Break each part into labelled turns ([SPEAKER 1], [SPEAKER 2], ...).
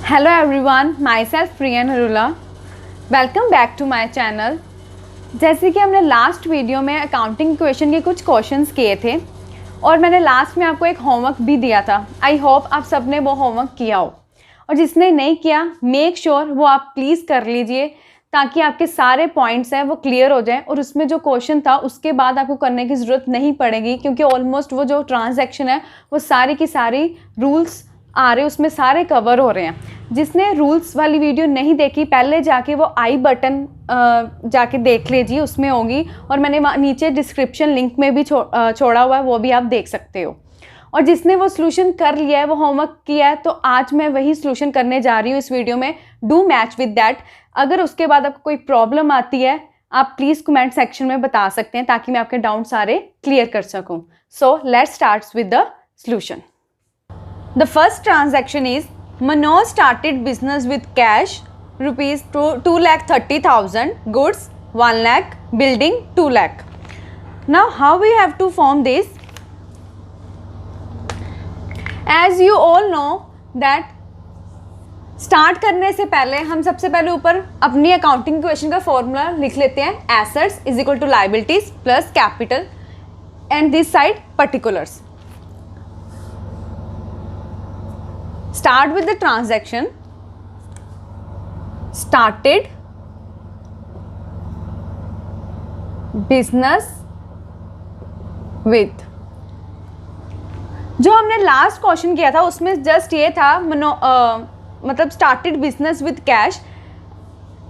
[SPEAKER 1] Hello everyone, myself Priya Narula. Welcome back to my channel. जैसे कि हमने last video में अकाउंटिंग क्वेश्चन के कुछ क्वेश्चंस किए थे और मैंने लास्ट में आपको एक होमवर्क भी दिया था। आई होप आप सबने वो होमवर्क किया हो, और जिसने नहीं किया मेक श्योर वो आप प्लीज़ कर लीजिए ताकि आपके सारे पॉइंट्स हैं वो क्लियर हो जाएं। और उसमें जो क्वेश्चन था उसके बाद आपको करने की ज़रूरत नहीं पड़ेगी, क्योंकि ऑलमोस्ट वो जो ट्रांजैक्शन है वो सारी की सारी रूल्स आ रहे उसमें सारे कवर हो रहे हैं। जिसने रूल्स वाली वीडियो नहीं देखी पहले जाके वो आई बटन जाके देख लीजिए, उसमें होगी, और मैंने नीचे डिस्क्रिप्शन लिंक में भी छोड़ा हुआ है, वो भी आप देख सकते हो। और जिसने वो सॉल्यूशन कर लिया है, वो होमवर्क किया है, तो आज मैं वही सॉल्यूशन करने जा रही हूँ इस वीडियो में। Do match with that. अगर उसके बाद आपको कोई प्रॉब्लम आती है आप प्लीज़ कमेंट सेक्शन में बता सकते हैं ताकि मैं आपके डाउट सारे क्लियर कर सकूँ। So let's start with the solution. The first transaction is Manoj started business with cash rupees 2,30,000, goods 1 lakh, building 2 lakh. Now how we have to form this? As you all know that start करने से पहले हम सबसे पहले ऊपर अपनी accounting question का formula लिख लेते हैं। Assets is equal to liabilities plus capital and this side particulars. Start with the transaction. Started business with। जो हमने लास्ट क्वेश्चन किया था उसमें जस्ट ये था मतलब स्टार्टेड बिजनेस विद कैश,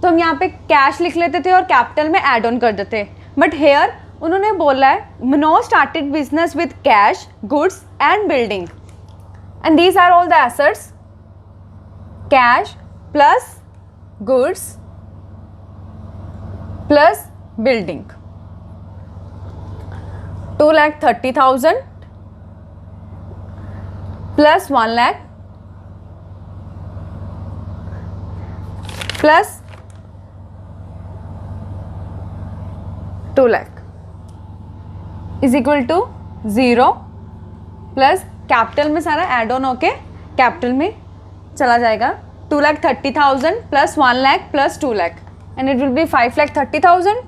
[SPEAKER 1] तो हम यहाँ पे कैश लिख लेते थे और कैपिटल में ऐड ऑन कर देते। बट हेयर उन्होंने बोला है Manoj started business with cash, goods and building, and these are all the assets, cash plus goods plus building, 2,30,000 plus 1 lakh plus 2 lakh is equal to 0 plus capital में सारा add on होके capital में चला जाएगा। 2,30,000 plus 1 lakh plus 2 lakh and it will B 5,30,000।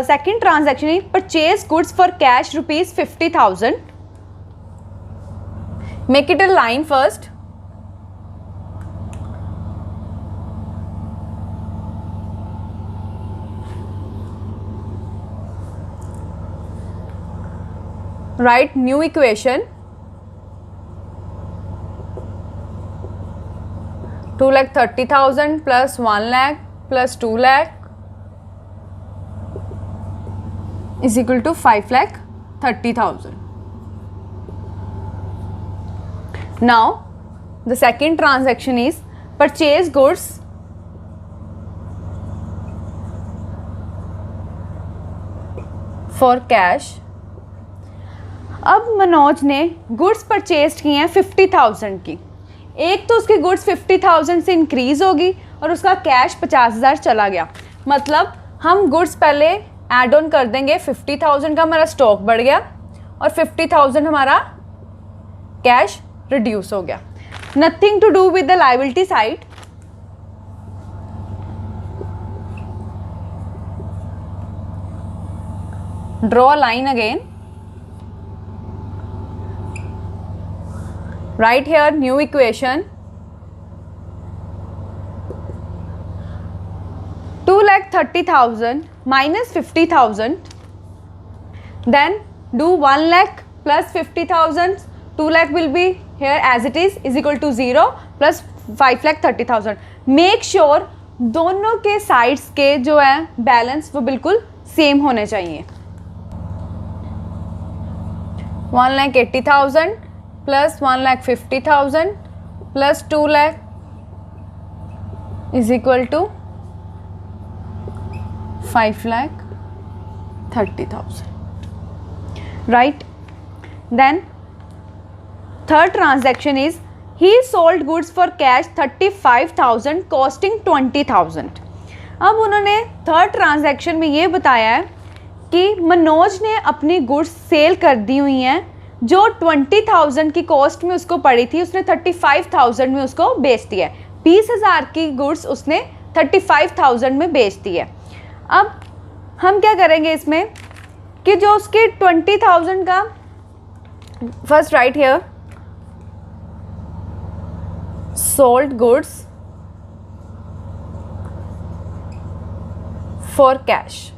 [SPEAKER 1] Second transaction is purchase goods for cash rupees 50,000। Make it a line first. Write new equation, 2,30,000 plus 1 lakh plus 2 lakh is equal to 5,30,000. Now the second transaction is purchase goods for cash। अब मनोज ने goods purchase की हैं 50,000 की। एक तो उसकी goods 50,000 से increase होगी और उसका कैश 50,000 चला गया। मतलब हम गुड्स पहले ऐड ऑन कर देंगे, 50,000 का हमारा स्टॉक बढ़ गया और 50,000 हमारा कैश रिड्यूस हो गया। Nothing to do with the liability side. Draw line again. Write here new equation, 2,30,000 minus 50,000, then do 1 lakh plus 50,000, 2 lakh will be here as it is equal to 0 plus 5,30,000। Make sure दोनों के sides के जो है balance वो बिल्कुल same होने चाहिए। 1,80,000 plus 1,50,000 plus 2 lakh is equal to 5,30,000, right? Then third transaction is he sold goods for cash 35,000 costing 20,000। अब उन्होंने थर्ड ट्रांजैक्शन में ये बताया है कि मनोज ने अपनी गुड्स सेल कर दी हुई हैं जो 20,000 की कॉस्ट में उसको पड़ी थी उसने 35,000 में उसको बेच दिया है। 20,000 की गुड्स उसने 35,000 में बेच दी है। अब हम क्या करेंगे इसमें कि जो उसके 20,000 का first right here sold goods for cash.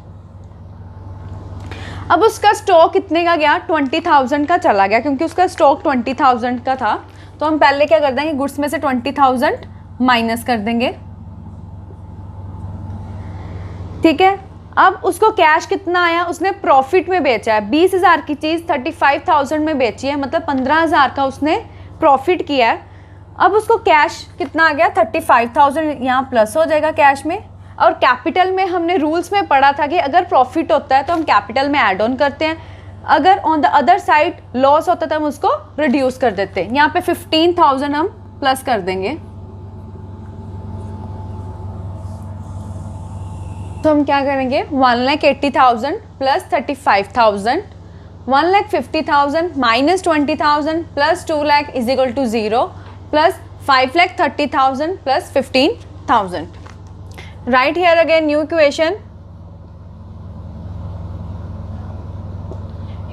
[SPEAKER 1] अब उसका स्टॉक कितने का गया? 20,000 का चला गया, क्योंकि उसका स्टॉक 20,000 का था। तो हम पहले क्या कर देंगे, गुड्स में से 20,000 माइनस कर देंगे, ठीक है। अब उसको कैश कितना आया? उसने प्रॉफिट में बेचा है। 20,000 की चीज़ 35,000 में बेची है, मतलब 15,000 का उसने प्रॉफिट किया है। अब उसको कैश कितना आ गया? 35,000 यहाँ प्लस हो जाएगा कैश में। और कैपिटल में हमने रूल्स में पढ़ा था कि अगर प्रॉफिट होता है तो हम कैपिटल में ऐड ऑन करते हैं, अगर on the other side loss होता है तो हम उसको रिड्यूस कर देते हैं। यहाँ पे 15,000 हम प्लस कर देंगे, तो हम क्या करेंगे 1,80,000 plus 35,000, 1,50,000 minus 20,000 plus 2 lakh is equal to 0 plus 5,30,000 plus 15,000. Write here again new equation.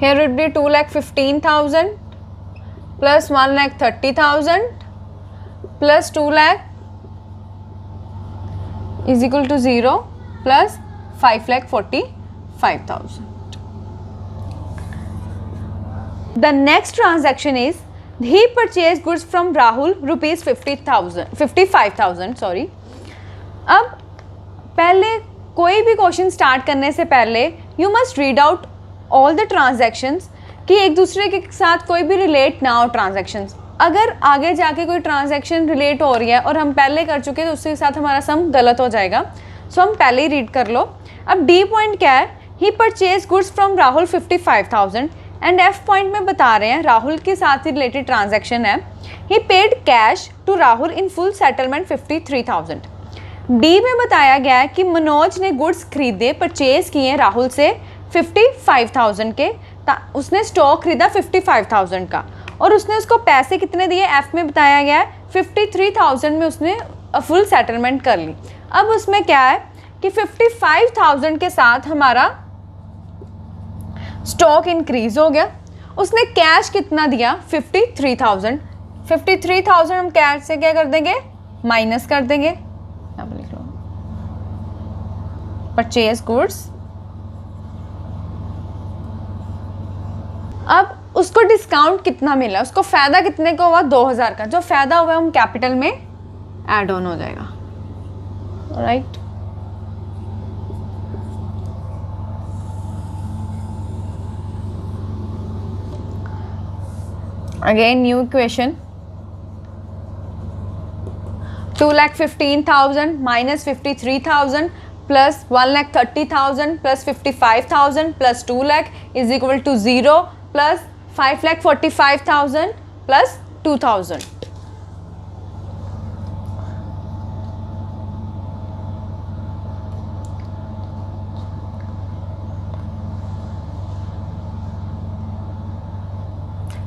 [SPEAKER 1] Here would be 2,15,000 plus 1,30,000 plus 2 lakh is equal to 0 plus 5,45,000. The next transaction is he purchased goods from Rahul rupees 55,000 sorry. अब पहले कोई भी question start करने से पहले you must read out all the transactions कि एक दूसरे के साथ कोई भी रिलेट ना हो ट्रांजैक्शंस। अगर आगे जाके कोई ट्रांजैक्शन रिलेट हो रही है और हम पहले कर चुके हैं तो उसके साथ हमारा सम गलत हो जाएगा। सो हम पहले ही रीड कर लो। अब डी पॉइंट क्या है? He purchase goods from Rahul 55,000 and F point में बता रहे हैं राहुल के साथ ही रिलेटेड ट्रांजैक्शन है। He paid cash to Rahul in full settlement 53,000। D में बताया गया है कि मनोज ने गुड्स खरीदे परचेज किए राहुल से 55,000 के, उसने स्टॉक खरीदा 55,000 का और उसने उसको पैसे कितने दिए? एफ में बताया गया है 53,000 में उसने फुल सेटलमेंट कर ली। अब उसमें क्या है कि 55,000 के साथ हमारा स्टॉक इंक्रीज हो गया। उसने कैश कितना दिया? 53,000। 53,000 हम कैश से क्या कर देंगे? माइनस कर देंगे। Purchase goods. अब उसको डिस्काउंट कितना मिला? उसको फायदा कितने का हुआ? 2,000 का। जो फायदा हुआ हम कैपिटल में ऐड ऑन हो जाएगा, right. Again new equation 2,15,000 minus 53,000 plus 1,30,000 plus 55,000 plus 2 lakh is equal to 0 plus 5,45,000 plus 2,000.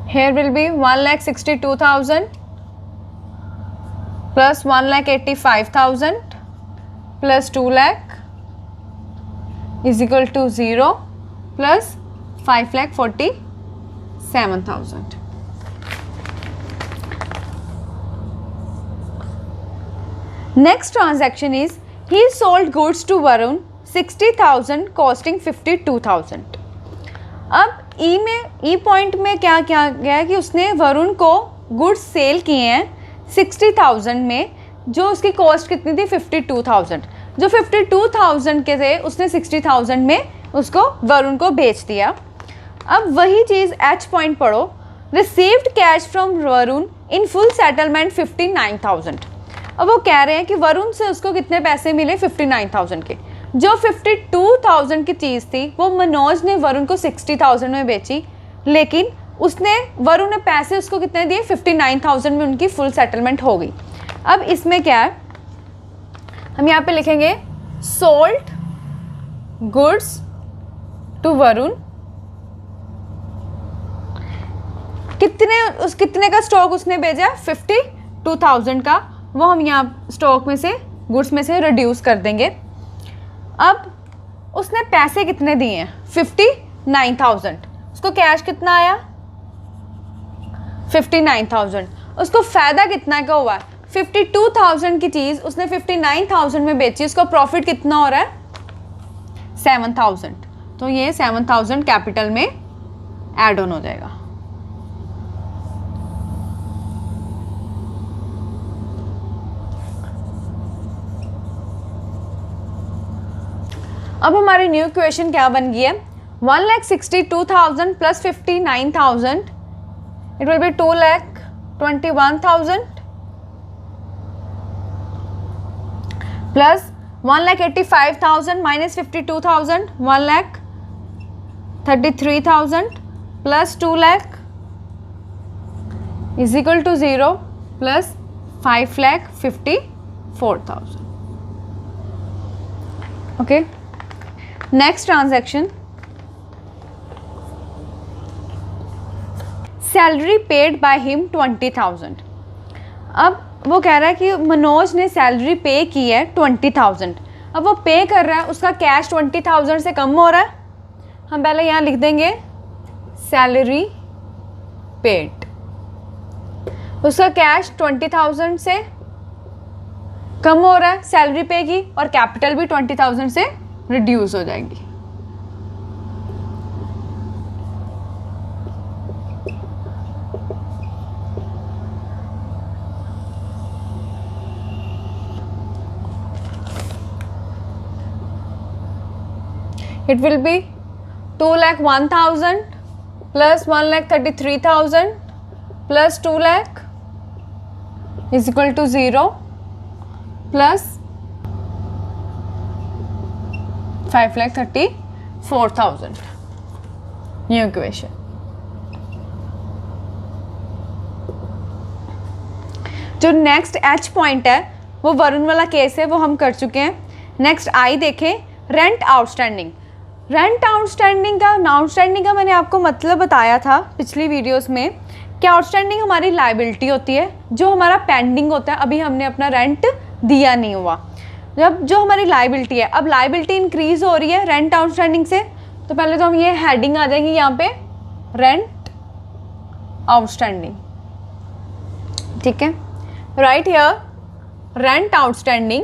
[SPEAKER 1] Here will be 1,62,000 plus 1,85,000 plus 2 lakh is equal to 0 plus 5,47,000. Next transaction is he sold goods to Varun 60,000 costing 52,000. अब ई point में क्या क्या गया है कि उसने वरुण को goods sale किए हैं 60,000 में, जो उसकी कॉस्ट कितनी थी? 52,000। जो 52,000 के थे उसने 60,000 में उसको वरुण को बेच दिया। अब वही चीज़ एच पॉइंट पढ़ो, received cash from Varun in full settlement 59,000। अब वो कह रहे हैं कि वरुण से उसको कितने पैसे मिले? 59,000 के। जो 52,000 की चीज़ थी वो मनोज ने वरुण को 60,000 में बेची, लेकिन वरुण ने पैसे उसको कितने दिए? 59,000 में उनकी फुल सेटलमेंट हो गई। अब इसमें क्या है, हम यहाँ पे लिखेंगे सोल्ड गुड्स टू वरुण कितने का स्टॉक उसने भेजा है? 52,000 का, वो हम यहाँ स्टॉक में से, गुड्स में से रिड्यूस कर देंगे। अब उसने पैसे कितने दिए हैं? 59,000। उसको कैश कितना आया? 59,000। उसको फ़ायदा कितना का हुआ है? 52,000 की चीज़ उसने 59,000 में बेची, उसका प्रॉफिट कितना हो रहा है? 7,000। तो ये 7,000 कैपिटल में ऐड ऑन हो जाएगा। अब हमारी न्यू इक्वेशन क्या बन गई है? 1,62,000 plus 59,000, it will be 2,21,000 plus 1,85,000 minus 52,000, 1,33,000 plus 2 lakh is equal to 0 plus 5,54,000। Okay, next transaction, salary paid by him 20,000। अब वो कह रहा है कि मनोज ने सैलरी पे की है 20,000। अब वो पे कर रहा है, उसका कैश 20,000 से कम हो रहा है। हम पहले यहाँ लिख देंगे सैलरी पेड, उसका कैश 20,000 से कम हो रहा है सैलरी पे की, और कैपिटल भी 20,000 से रिड्यूस हो जाएगी। It will be 2,01,000 plus 1,33,000 plus 2 lakh is equal to 0 plus 5,34,000। New equation. जो नेक्स्ट एच पॉइंट है वो वरुण वाला केस है, वो हम कर चुके हैं। नेक्स्ट आई देखें, रेंट आउटस्टैंडिंग। रेंट आउटस्टैंडिंग का मैंने आपको मतलब बताया था पिछली वीडियोस में कि आउटस्टैंडिंग हमारी लायबिलिटी होती है, जो हमारा पेंडिंग होता है, अभी हमने अपना रेंट दिया नहीं हुआ, जब जो हमारी लायबिलिटी है। अब लायबिलिटी इंक्रीज हो रही है रेंट आउटस्टैंडिंग से, तो पहले तो हम ये हेडिंग आ जाएगी यहाँ पे, रेंट आउटस्टैंडिंग। ठीक है, right here rent outstanding,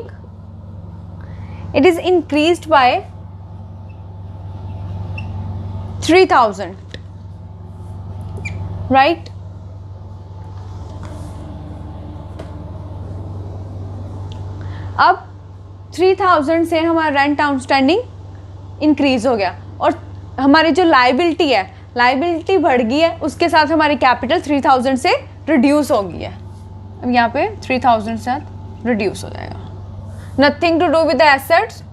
[SPEAKER 1] it is increased by 3,000, right. अब 3,000 से हमारा रेंट आउटस्टैंडिंग इंक्रीज हो गया, और हमारी जो लायबिलिटी है, लायबिलिटी बढ़ गई है, उसके साथ हमारी कैपिटल 3,000 से रिड्यूस हो गई है। अब यहाँ पे 3,000 से रिड्यूस हो जाएगा। Nothing to do with the assets.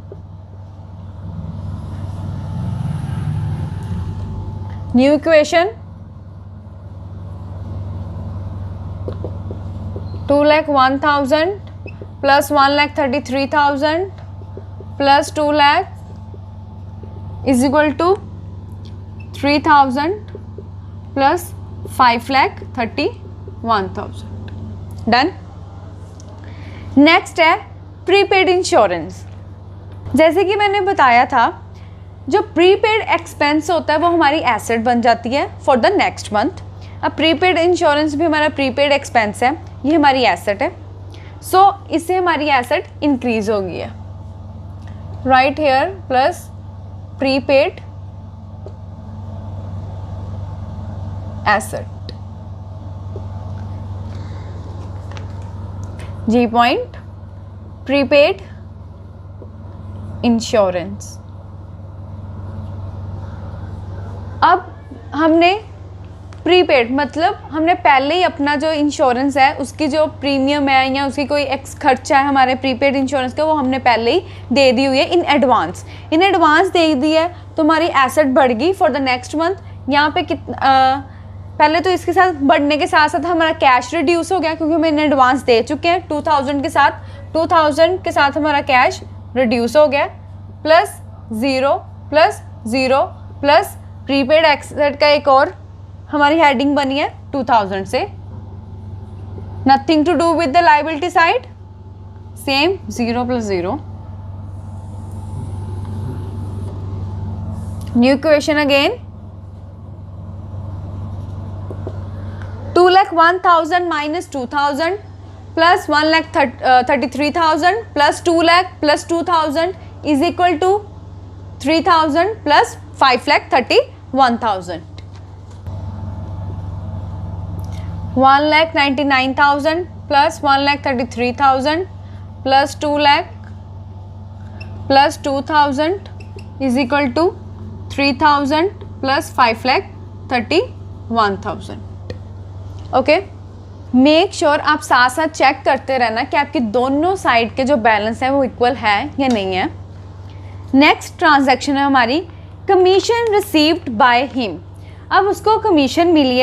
[SPEAKER 1] New equation, 2,01,000 plus 1,33,000 plus 2 lakh is equal to 3,000 plus 5,31,000। Done. Next है प्रीपेड इंश्योरेंस। जैसे कि मैंने बताया था, जो प्रीपेड एक्सपेंस होता है वो हमारी एसेट बन जाती है फॉर द नेक्स्ट मंथ। अब प्रीपेड इंश्योरेंस भी हमारा प्रीपेड एक्सपेंस है, ये हमारी एसेट है। सो इससे हमारी एसेट इंक्रीज हो गई है। Right here plus prepaid asset, G point prepaid insurance. अब हमने प्रीपेड मतलब हमने पहले ही अपना जो इंश्योरेंस है उसकी जो प्रीमियम है या उसकी कोई खर्चा है हमारे प्रीपेड इंश्योरेंस का, वो हमने पहले ही दे दी हुई है इन एडवांस दे दी है, तो हमारी एसेट बढ़ गई फॉर द नेक्स्ट मंथ। यहाँ पे पहले तो इसके साथ बढ़ने के साथ साथ हमारा कैश रिड्यूस हो गया, क्योंकि हम इन एडवांस दे चुके हैं 2,000 के साथ हमारा कैश रिड्यूस हो गया, प्लस 0 प्लस प्रीपेड एसेट का एक और हमारी हेडिंग बनी है 2000 से। Nothing to do with the liability side, same 0 + 0। New question again, 2,01,000 minus 2,000 plus 1,33,000 plus 2 lakh plus 2,000 is equal to 3,000 plus 5,31,000. 1,99,000 plus 1,33,000 plus 2 lakh plus 2,000 is equal to 3,000 plus 5,31,000. Okay, make sure आप साथ साथ check करते रहना कि आपकी दोनों side के जो बैलेंस है वो इक्वल है या नहीं है। नेक्स्ट ट्रांजैक्शन है हमारी कमीशन रिसीव्ड बाय हिम। अब उसको कमीशन मिली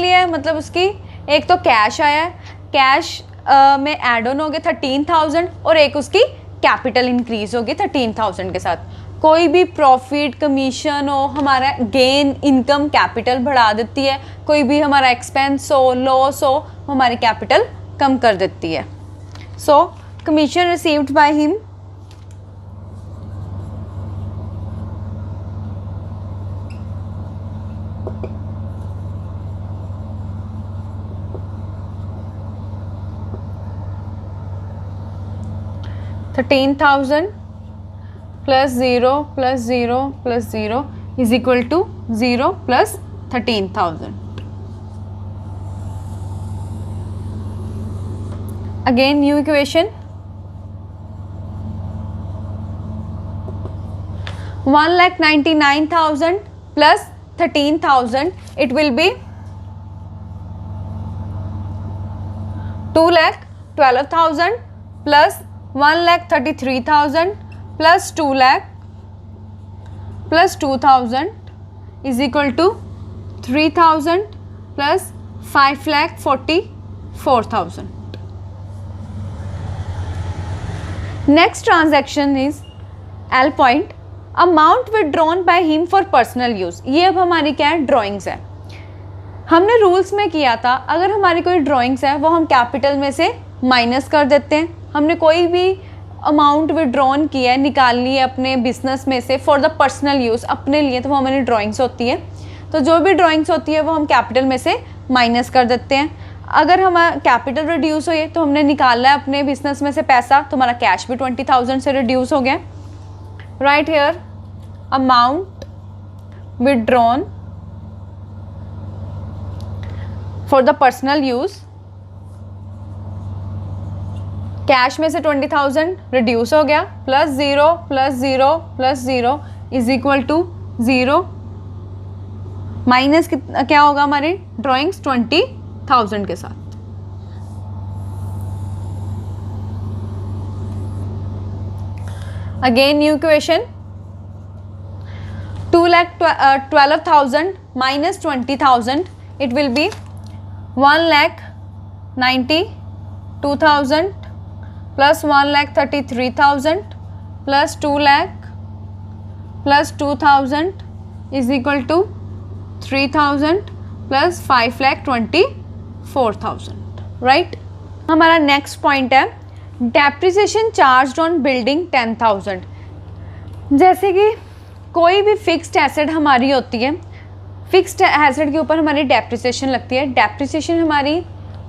[SPEAKER 1] है मतलब उसकी एक तो कैश आया है, कैश में एड ऑन हो गया 13,000 और एक उसकी कैपिटल इंक्रीज होगी 13,000 के साथ। कोई भी प्रॉफिट कमीशन हो, हमारा गेन इनकम कैपिटल बढ़ा देती है, कोई भी हमारा एक्सपेंस हो, लॉस हो, हमारी कैपिटल कम कर देती है। सो commission received by him, $13,000 plus 0 plus 0 plus 0 is equal to 0 plus 13,000. Again new equation, 1,99,000 plus 13,000, it will be 2,12,000 plus 1,33,000 plus 2 lakh plus 2,000 is equal to 3,000 plus 5,44,000. Next transaction is L point, amount withdrawn by him for personal use. ये अब हमारी क्या है, drawings है। हमने rules में किया था अगर हमारी कोई ड्राइंग्स है वो हम कैपिटल में से माइनस कर देते हैं। हमने कोई भी अमाउंट विड्रॉन किया है, निकालनी है अपने बिजनेस में से फॉर द पर्सनल यूज़, अपने लिए, तो वो हमारी ड्राइंग्स होती है। तो जो भी ड्राइंग्स होती है वो हम कैपिटल में से माइनस कर देते हैं। अगर हमारा कैपिटल रिड्यूस हो तो हमने निकाला है अपने बिजनेस में से पैसा, तो हमारा कैश भी 20,000 से रिड्यूस हो गया। Right here amount withdrawn for the personal use, cash में से 20,000 रिड्यूस हो गया, plus 0 plus 0 plus 0 is equal to 0 minus क्या होगा हमारी ड्राइंग्स 20,000 के साथ। Again new equation, 2,12,000 minus 20,000, it will be 1,92,000 plus 1,33,000 plus 2 lakh plus 2,000 is equal to 3,000 plus 5,24,000. Right, हमारा नेक्स्ट पॉइंट है डेप्रिसिएशन चार्ज ऑन बिल्डिंग 10,000। जैसे कि कोई भी फिक्स्ड एसेट हमारी होती है, फिक्स्ड एसेट के ऊपर हमारी डेप्रिसिएशन लगती है। डेप्रिसिएशन हमारी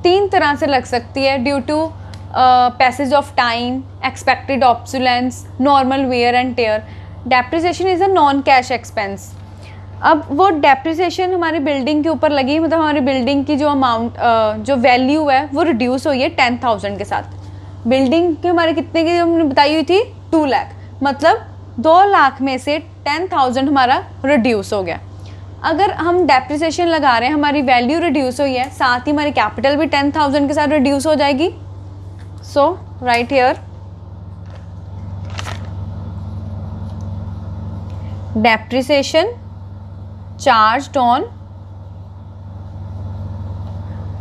[SPEAKER 1] 3 तरह से लग सकती है, due to passage of time, expected obsolescence, normal wear and tear. Depreciation is a non cash expense. अब वो डेप्रिसिएशन हमारी बिल्डिंग के ऊपर लगी, मतलब हमारी बिल्डिंग की जो अमाउंट जो वैल्यू है वो रिड्यूस हुई है 10,000 के साथ। बिल्डिंग की हमारे कितने की हमने बताई हुई थी 2 लाख, मतलब 2 लाख में से 10,000 हमारा रिड्यूस हो गया। अगर हम डेप्रिसिएशन लगा रहे हैं, हमारी वैल्यू रिड्यूस हुई है, साथ ही हमारी कैपिटल भी 10,000 के साथ रिड्यूस हो जाएगी। So right here depreciation charged on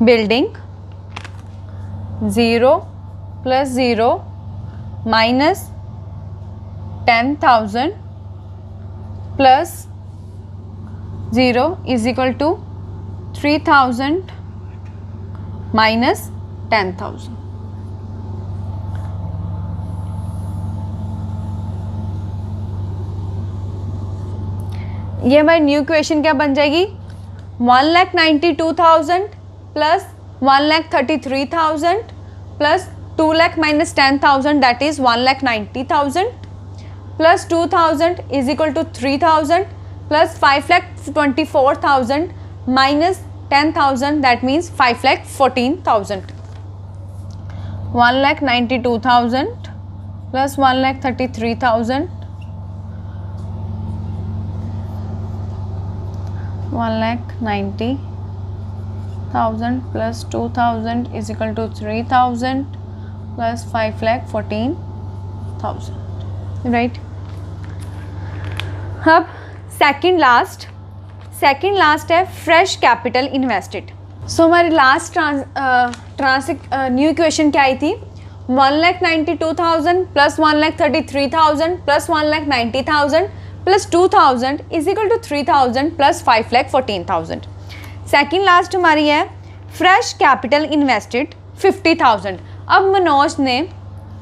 [SPEAKER 1] building 0 plus 0 minus 10,000 plus 0 is equal to 3000 minus 10,000। ये हमारी न्यू इक्वेशन क्या बन जाएगी? 1,92,000 plus 1,33,000 plus 2 lakh minus 10,000 that is 1,90,000 plus 2,000 is equal to 3,000 plus 5,24,000 minus 10,000 that means 5,14,000। 1,92,000 plus 1,33,000 1,90,000 plus 2,000 is equal to 3,000 plus 5,14,000, right? अब second last है fresh capital invested. So हमारी last new equation क्या आई थी? 1,92,000 plus 1,33,000 plus 1,90,000 plus 2,000 is equal to 3,000 plus 5,14,000। Second last हमारी है fresh capital invested 50,000। अब मनोज ने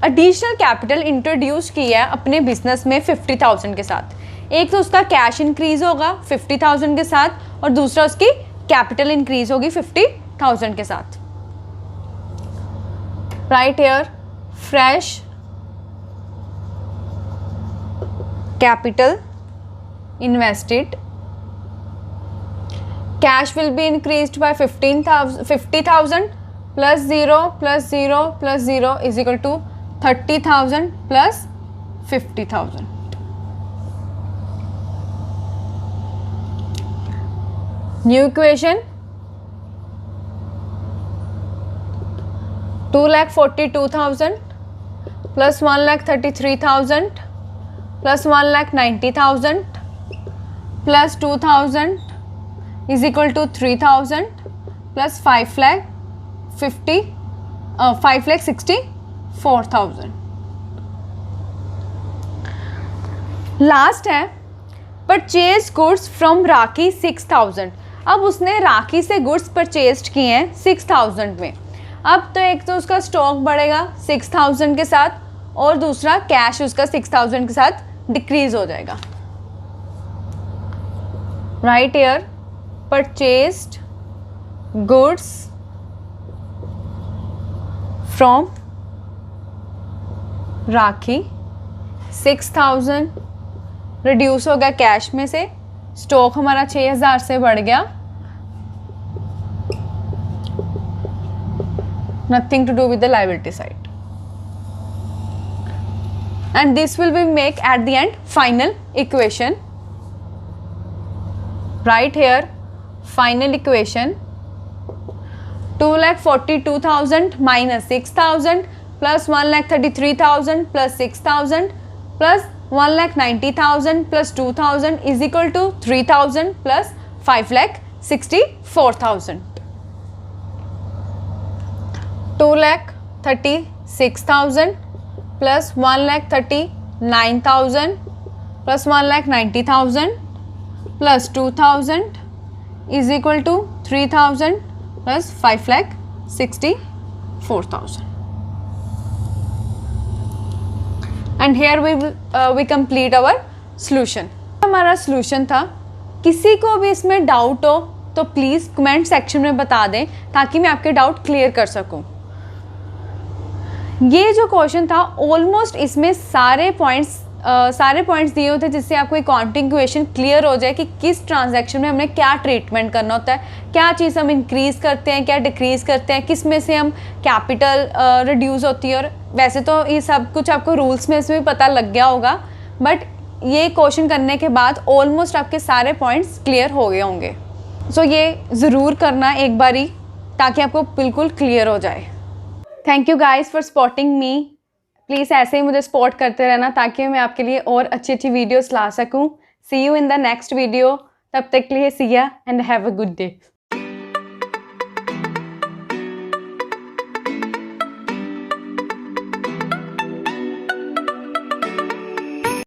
[SPEAKER 1] एडिशनल कैपिटल इंट्रोड्यूस किया है अपने बिजनेस में 50,000 के साथ। एक तो उसका कैश इंक्रीज होगा 50,000 के साथ और दूसरा उसकी कैपिटल इंक्रीज होगी 50,000 के साथ। Right here fresh capital invested, cash will be increased by 50,000 plus 0 plus 0 plus 0 is equal to 30,000 plus 50,000। new equation 2,42,000 plus 1,33,000 plus 1,90,000 plus 2,000 is equal to 3,000 plus 5,64,000। Last है परचेज गुड्स फ्रॉम राखी 6,000। अब उसने राखी से goods purchase किए हैं 6,000 में। अब तो एक तो उसका स्टॉक बढ़ेगा 6,000 के साथ और दूसरा कैश उसका 6,000 के साथ डिक्रीज हो जाएगा। Right here purchased goods from rakhi 6,000 reduce हो गया कैश में से, स्टॉक हमारा 6,000 से बढ़ गया, nothing to do with the liability side, and this will be make at the end final equation। right here final equation 2,42,000 minus 6,000 plus 1,33,000 plus 6,000 plus 1,90,000 plus 2,000 is equal to 3,000 plus 5,64,000। 2,36,000 plus 1,39,000 plus 1,90,000 plus 2,000 is equal to 3,000 plus 5,64,000। and here we complete our solution। हमारा solution था। किसी को भी इसमें doubt हो तो please comment section में बता दें ताकि मैं आपके डाउट क्लियर कर सकूं। ये जो क्वेश्चन था ऑलमोस्ट इसमें सारे पॉइंट्स दिए होते हैं जिससे आपको अकाउंटिंग इक्वेशन क्लियर हो जाए कि किस ट्रांजैक्शन में हमने क्या ट्रीटमेंट करना होता है, क्या चीज़ हम इंक्रीज़ करते हैं, क्या डिक्रीज़ करते हैं, किस में से हम कैपिटल रिड्यूस होती है। और वैसे तो ये सब कुछ आपको रूल्स में से भी पता लग गया होगा, बट ये क्वेश्चन करने के बाद ऑलमोस्ट आपके सारे पॉइंट्स क्लियर हो गए होंगे। सो ये ज़रूर करना एक बारी ताकि आपको बिल्कुल क्लियर हो जाए। Thank you guys for supporting me. Please ऐसे ही मुझे सपोर्ट करते रहना ताकि मैं आपके लिए और अच्छी अच्छी वीडियोस ला सकूं। See you in the next video. तब तक के लिए see ya and have a good day.